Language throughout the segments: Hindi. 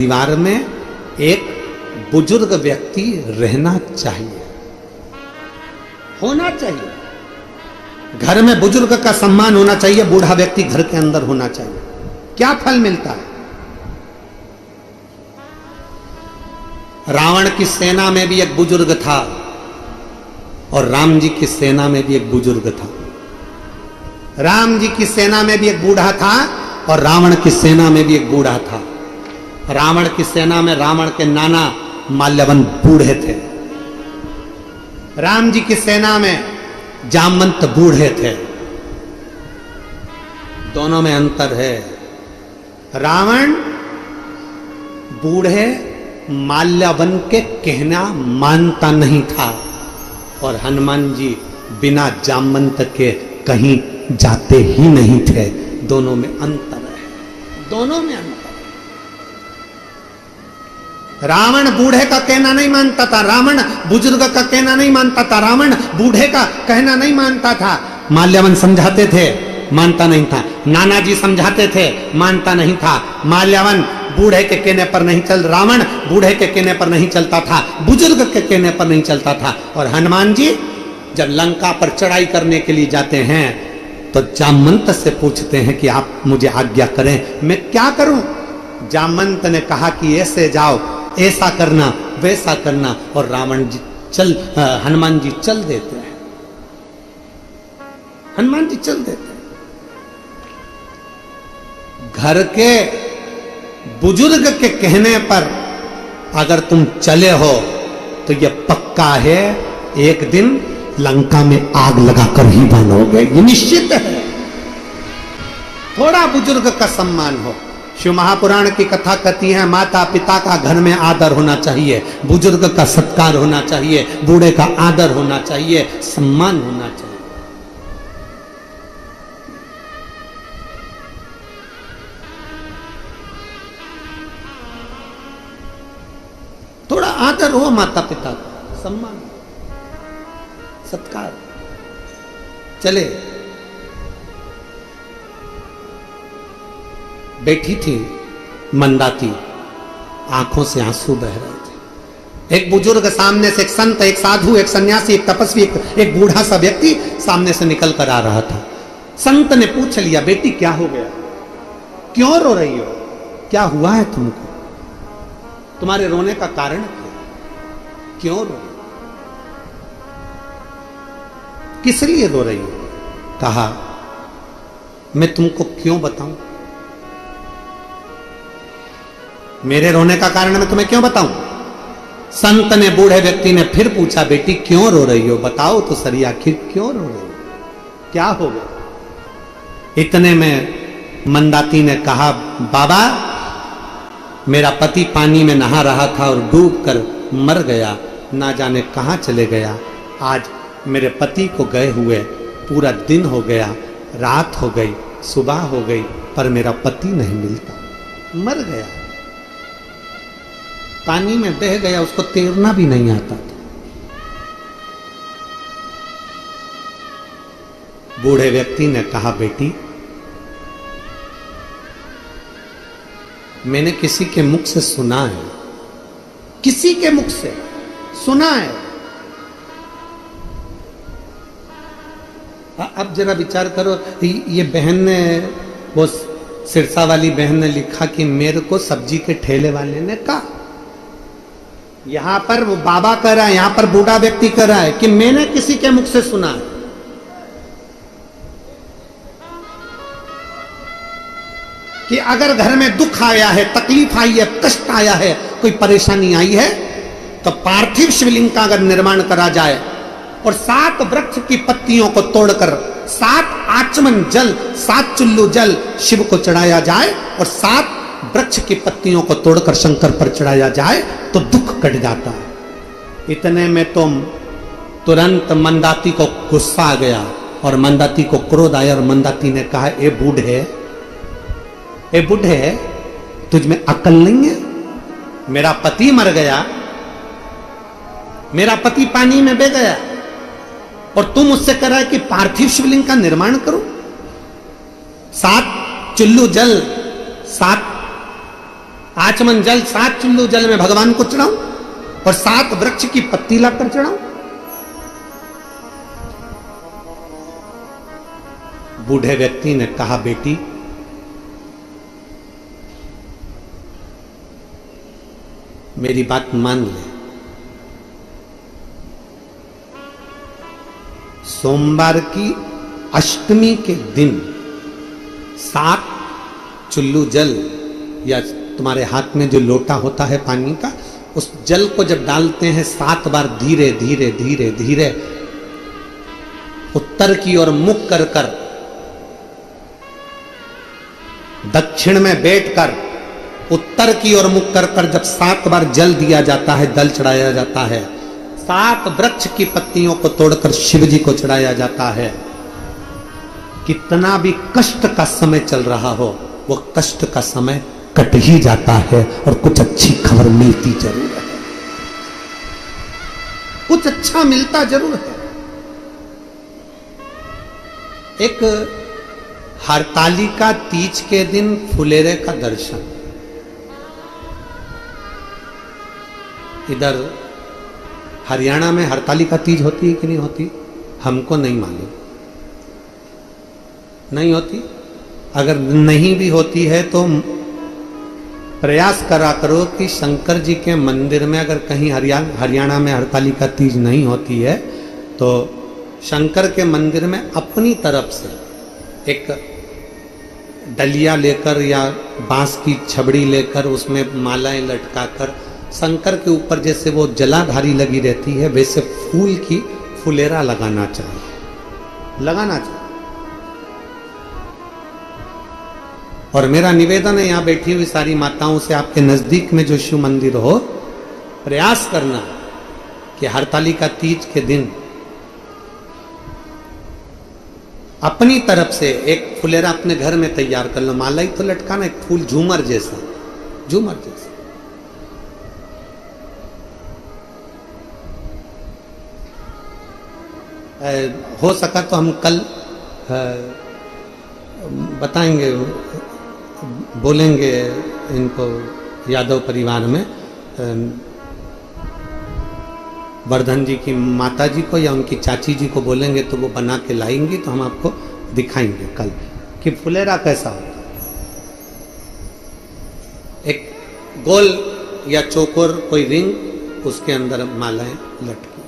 परिवार में एक बुजुर्ग व्यक्ति रहना चाहिए, होना चाहिए। घर में बुजुर्ग का सम्मान होना चाहिए, बूढ़ा व्यक्ति घर के अंदर होना चाहिए। क्या फल मिलता है? रावण की सेना में भी एक बुजुर्ग था और राम जी की सेना में भी एक बुजुर्ग था। राम जी की सेना में भी एक बूढ़ा था और रावण की सेना में भी एक बूढ़ा था। रावण की सेना में रावण के नाना माल्यवन बूढ़े थे। राम जी की सेना में जामवंत बूढ़े थे। दोनों में अंतर है। रावण बूढ़े माल्यवन के कहना मानता नहीं था और हनुमान जी बिना जामवंत के कहीं जाते ही नहीं थे। दोनों में अंतर है, दोनों में अंतर। रावण बूढ़े का कहना नहीं मानता था, रावण बुजुर्ग का कहना नहीं मानता था, रावण बूढ़े का कहना नहीं मानता था। माल्यवन समझाते थे, मानता नहीं था। नाना जी समझाते थे, मानता नहीं था। माल्यवन बूढ़े के कहने पर नहीं चल, रावण बूढ़े के कहने पर नहीं चलता था, बुजुर्ग के कहने पर नहीं चलता था। और हनुमान जी जब लंका पर चढ़ाई करने के लिए जाते हैं तो जामवंत से पूछते हैं कि आप मुझे आज्ञा करें, मैं क्या करूं? जामवंत ने कहा कि ऐसे जाओ, ऐसा करना, वैसा करना, और रावण जी हनुमान जी चल देते हैं। हनुमान जी चल देते हैं। घर के बुजुर्ग के कहने पर अगर तुम चले हो तो यह पक्का है एक दिन लंका में आग लगाकर ही बनोगे, ये निश्चित है। थोड़ा बुजुर्ग का सम्मान हो। शिव महापुराण की कथा कहती है, माता पिता का घर में आदर होना चाहिए, बुजुर्ग का सत्कार होना चाहिए, बूढ़े का आदर होना चाहिए, सम्मान होना चाहिए। थोड़ा आदर हो माता पिता का, सम्मान, सत्कार। चले, बैठी थी मंदाती, आंखों से आंसू बह रहे थे। एक बुजुर्ग सामने से, एक संत, एक साधु, एक सन्यासी, एक तपस्वी, एक बूढ़ा सा व्यक्ति सामने से निकल कर आ रहा था। संत ने पूछ लिया, बेटी क्या हो गया, क्यों रो रही हो, क्या हुआ है तुमको, तुम्हारे रोने का कारण क्या, क्यों रो रही, किस लिए रो रही हो? कहा, मैं तुमको क्यों बताऊं, मेरे रोने का कारण मैं तुम्हें क्यों बताऊं? संत ने, बूढ़े व्यक्ति ने फिर पूछा, बेटी क्यों रो रही हो, बताओ तो सही, आखिर क्यों रो रही हो, क्या हो गया? इतने में मंदाती ने कहा, बाबा मेरा पति पानी में नहा रहा था और डूबकर मर गया, ना जाने कहां चले गया। आज मेरे पति को गए हुए पूरा दिन हो गया, रात हो गई, सुबह हो गई, पर मेरा पति नहीं मिलता, मर गया, पानी में बह गया, उसको तैरना भी नहीं आता था। बूढ़े व्यक्ति ने कहा, बेटी मैंने किसी के मुख से सुना है, किसी के मुख से सुना है। अब जरा विचार करो, ये बहन ने, वो सिरसा वाली बहन ने लिखा कि मेरे को सब्जी के ठेले वाले ने कहा, यहां पर वो बाबा कह रहा है, यहां पर बूढ़ा व्यक्ति कह रहा है कि मैंने किसी के मुख से सुना है। कि अगर घर में दुख आया है, तकलीफ आई है, कष्ट आया है, कोई परेशानी आई है, तो पार्थिव शिवलिंग का अगर निर्माण करा जाए और 7 वृक्ष की पत्तियों को तोड़कर 7 आचमन जल, 7 चुल्लू जल शिव को चढ़ाया जाए और 7 वृक्ष की पत्तियों को तोड़कर शंकर पर चढ़ाया जाए तो दुख कट जाता है। इतने में तो तुरंत मंदाती को गुस्सा आ गया और मंदाती को क्रोध आया और मंदाती ने कहा, ए बूढ़े, ए बूढ़े, तुझ में अक्ल नहीं है? मेरा पति मर गया, मेरा पति पानी में बह गया और तुम मुझसे कह रहा है कि पार्थिव शिवलिंग का निर्माण करो, 7 चुल्लू जल, 7 आचमन जल 7 चुल्लू जल में भगवान को चढ़ाऊं और 7 वृक्ष की पत्ती लाकर चढ़ाऊं? बूढ़े व्यक्ति ने कहा, बेटी मेरी बात मान ले। सोमवार की अष्टमी के दिन 7 चुल्लू जल या तुम्हारे हाथ में जो लोटा होता है पानी का, उस जल को जब डालते हैं 7 बार धीरे धीरे धीरे धीरे उत्तर की ओर मुख कर कर, दक्षिण में बैठकर उत्तर की ओर मुख कर कर जब 7 बार जल दिया जाता है, दल चढ़ाया जाता है, 7 वृक्ष की पत्तियों को तोड़कर शिव जी को चढ़ाया जाता है, कितना भी कष्ट का समय चल रहा हो, वो कष्ट का समय कट ही जाता है और कुछ अच्छी खबर मिलती जरूर है, कुछ अच्छा मिलता जरूर है। एक हरतालिका तीज के दिन फुलेरे का दर्शन, इधर हरियाणा में हरतालिका तीज होती है कि नहीं होती, हमको नहीं मालूम, नहीं होती। अगर नहीं भी होती है तो प्रयास करा करो कि शंकर जी के मंदिर में, अगर कहीं हरियाणा में हरतालिका तीज नहीं होती है तो शंकर के मंदिर में अपनी तरफ से एक डलिया लेकर या बांस की छबड़ी लेकर उसमें मालाएं लटकाकर शंकर के ऊपर जैसे वो जलाधारी लगी रहती है वैसे फूल की फुलेरा लगाना चाहिए, लगाना चाहिए। और मेरा निवेदन है यहां बैठी हुई सारी माताओं से, आपके नजदीक में जो शिव मंदिर हो, प्रयास करना कि हरतालिका तीज के दिन अपनी तरफ से एक फुलेरा अपने घर में तैयार कर लो, माला ही तो लटकाना, एक फूल झूमर जैसा, झूमर जैसा। हो सका तो हम कल बताएंगे, बोलेंगे इनको यादव परिवार में, वर्धन जी की माता जी को या उनकी चाची जी को बोलेंगे तो वो बना के लाएंगी, तो हम आपको दिखाएंगे कल कि फुलेरा कैसा होता है। एक गोल या चौकोर कोई रिंग, उसके अंदर मालाएं लटकी,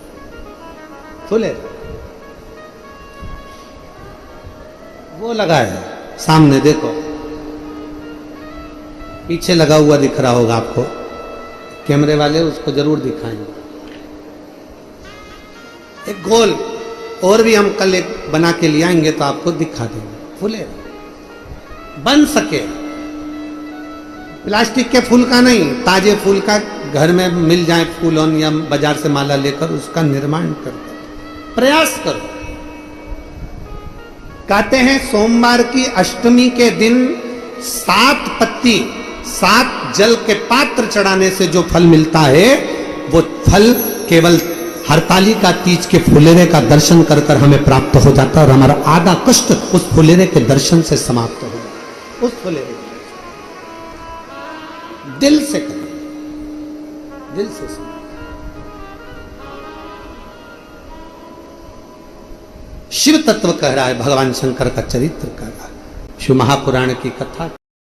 फुलेरा वो लगा है सामने, देखो पीछे लगा हुआ दिख रहा होगा आपको, कैमरे वाले उसको जरूर दिखाएंगे। एक गोल और भी हम कल एक बना के ले आएंगे तो आपको दिखा देंगे, फुलेरा बन सके, प्लास्टिक के फूल का नहीं, ताजे फूल का, घर में मिल जाए फूलों या बाजार से माला लेकर उसका निर्माण कर दो, प्रयास करो। कहते हैं सोमवार की अष्टमी के दिन 7 पत्ती 7 जल के पात्र चढ़ाने से जो फल मिलता है, वो फल केवल हरतालिका तीज के फुलेरे का दर्शन कर कर हमें प्राप्त हो जाता है और हमारा आधा कष्ट उस फुलेरे के दर्शन से समाप्त हो जाता। उस फुलेरे दिल से करें, दिल से सुनो। शिव तत्व कह रहा है, भगवान शंकर का चरित्र कह रहा है, शिव महापुराण की कथा।